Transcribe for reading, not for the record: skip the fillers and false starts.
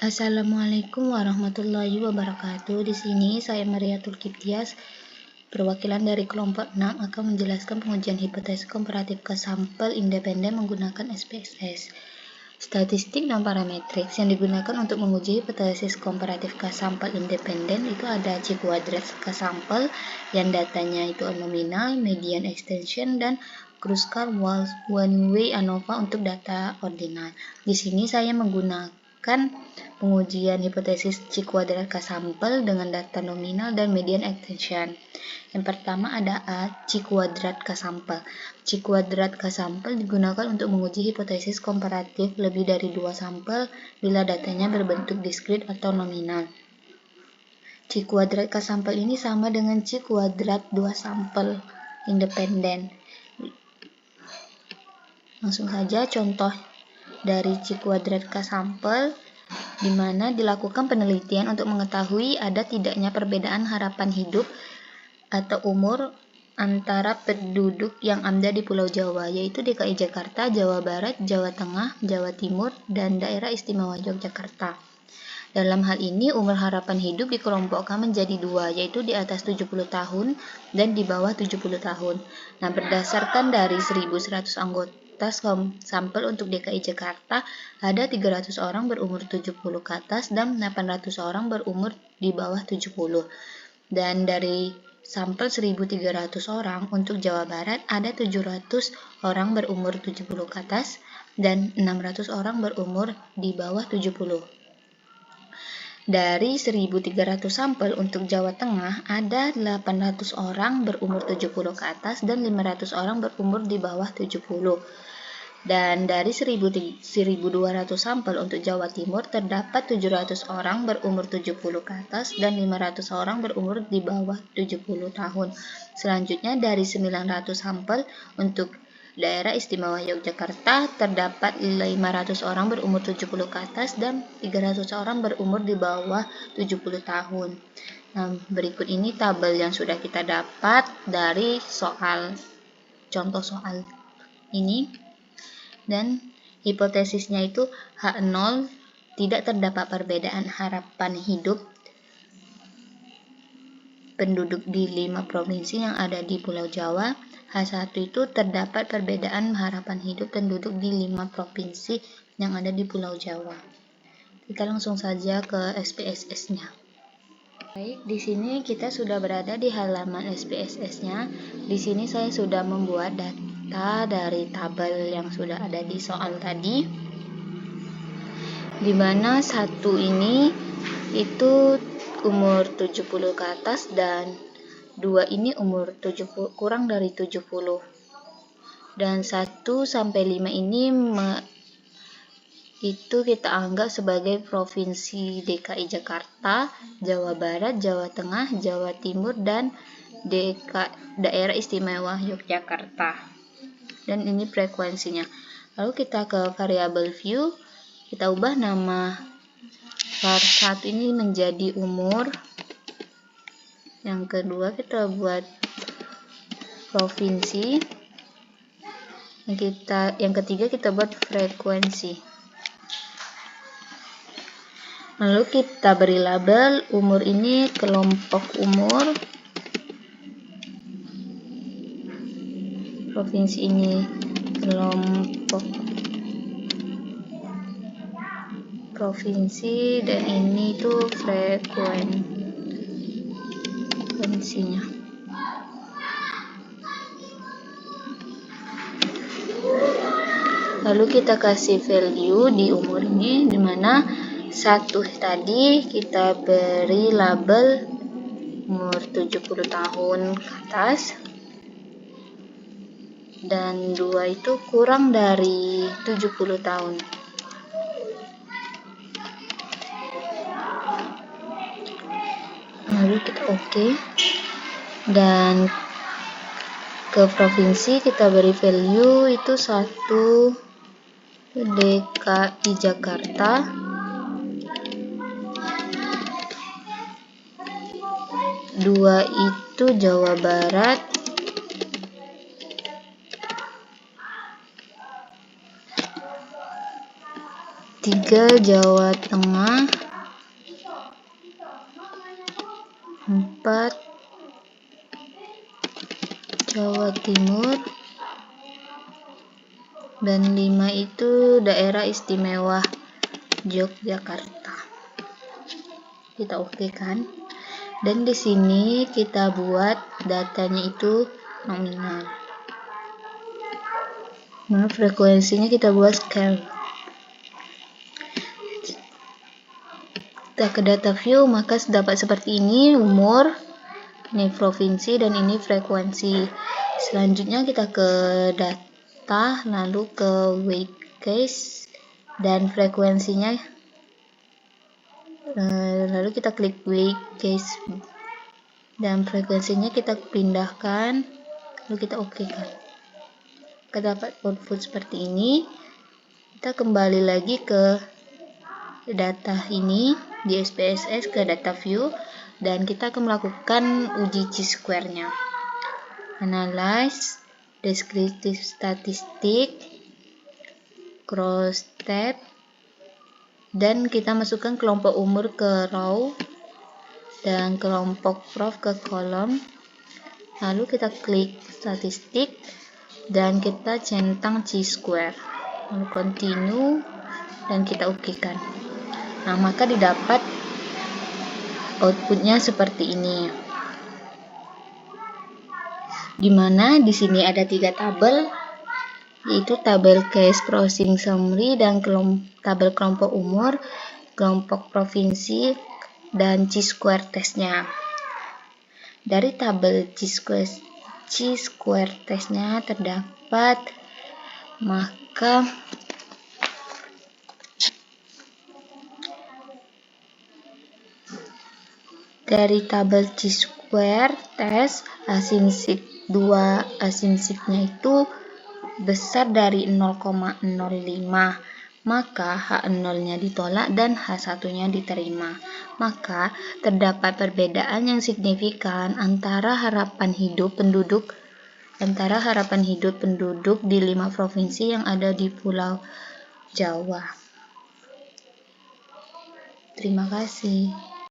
Assalamualaikum warahmatullahi wabarakatuh. Di sini saya Mariatul Kiptias, perwakilan dari kelompok 6 akan menjelaskan pengujian hipotesis komparatif ke sampel independen menggunakan SPSS. Statistik dan parametrik yang digunakan untuk menguji hipotesis komparatif ke sampel independen itu ada C-kuadrat ke sampel yang datanya itu nominal, median, extension, dan Kruskal-Walsh one-way ANOVA untuk data ordinal. Di sini saya menggunakan pengujian hipotesis C-kuadrat ke sampel dengan data nominal dan median extension. Yang pertama ada A, C-kuadrat ke sampel. C-kuadrat ke sampel digunakan untuk menguji hipotesis komparatif lebih dari 2 sampel bila datanya berbentuk diskrit atau nominal. C-kuadrat ke sampel ini sama dengan C-kuadrat 2 sampel independen. Langsung saja contoh dari C-kuadrat ke sampel, di mana dilakukan penelitian untuk mengetahui ada tidaknya perbedaan harapan hidup atau umur antara penduduk yang ada di Pulau Jawa, yaitu DKI Jakarta, Jawa Barat, Jawa Tengah, Jawa Timur, dan Daerah Istimewa Yogyakarta. Dalam hal ini, umur harapan hidup dikelompokkan menjadi 2, yaitu di atas 70 tahun dan di bawah 70 tahun. Nah, berdasarkan dari 1.100 anggota sampel untuk DKI Jakarta, ada 300 orang berumur 70 ke atas dan 800 orang berumur di bawah 70. Dan dari sampel 1.300 orang untuk Jawa Barat, ada 700 orang berumur 70 ke atas dan 600 orang berumur di bawah 70. Dari 1.300 sampel untuk Jawa Tengah, ada 800 orang berumur 70 ke atas dan 500 orang berumur di bawah 70. Dan dari 1.200 sampel untuk Jawa Timur, terdapat 700 orang berumur 70 ke atas dan 500 orang berumur di bawah 70 tahun. Selanjutnya dari 900 sampel untuk Daerah Istimewa Yogyakarta, terdapat 500 orang berumur 70 ke atas dan 300 orang berumur di bawah 70 tahun. Nah, berikut ini tabel yang sudah kita dapat dari contoh soal ini. Dan hipotesisnya itu H0 tidak terdapat perbedaan harapan hidup penduduk di 5 provinsi yang ada di Pulau Jawa. H1 itu terdapat perbedaan harapan hidup penduduk di 5 provinsi yang ada di Pulau Jawa. Kita langsung saja ke SPSS-nya. Baik, di sini kita sudah berada di halaman SPSS-nya. Di sini saya sudah membuat data dari tabel yang sudah ada di soal tadi, di mana 1 ini itu umur 70 ke atas dan 2 ini umur 70, kurang dari 70. Dan 1 sampai 5 ini itu kita anggap sebagai provinsi DKI Jakarta, Jawa Barat, Jawa Tengah, Jawa Timur, dan Daerah Istimewa Yogyakarta. Dan ini frekuensinya. Lalu kita ke variabel view, kita ubah nama var1 ini menjadi umur. Yang kedua kita buat provinsi. Yang ketiga kita buat frekuensi. Lalu kita beri label umur ini kelompok umur, provinsi ini kelompok provinsi, dan ini tuh frekuensinya. Lalu kita kasih value di umur ini, dimana 1 tadi kita beri label umur 70 tahun ke atas, dan 2 itu kurang dari 70 tahun. Lalu kita oke. Dan ke provinsi kita beri value itu 1 DKI Jakarta, 2 itu Jawa Barat, 3 3 Jawa Tengah, 4 Jawa Timur, dan 5 itu daerah istimewa Yogyakarta. Kita oke kan? Dan di sini kita buat datanya itu nominal. Nah, frekuensinya kita buat scale. Kita ke data view, maka dapat seperti ini umur, ini provinsi, dan ini frekuensi. Selanjutnya kita ke data, lalu ke weight case dan frekuensinya. Lalu kita klik weight case dan frekuensinya kita pindahkan, lalu kita oke kan. Kita dapat output seperti ini. Kita kembali lagi ke data ini di SPSS, ke data view, dan kita akan melakukan uji chi-square-nya. Analyze, descriptive statistik, cross tab, dan kita masukkan kelompok umur ke row dan kelompok prof ke kolom. Lalu kita klik statistik dan kita centang chi-square, lalu continue dan kita oke-kan. Nah, maka didapat outputnya seperti ini, dimana di sini ada 3 tabel, yaitu tabel case browsing summary dan tabel kelompok umur, kelompok provinsi, dan chi-square testnya. Dari tabel chi-square testnya terdapat, maka dari tabel chi-square test asymmetric 2 asymmetricnya itu besar dari 0,05, maka H0-nya ditolak dan H1-nya diterima. Maka terdapat perbedaan yang signifikan antara harapan hidup penduduk di 5 provinsi yang ada di Pulau Jawa. Terima kasih.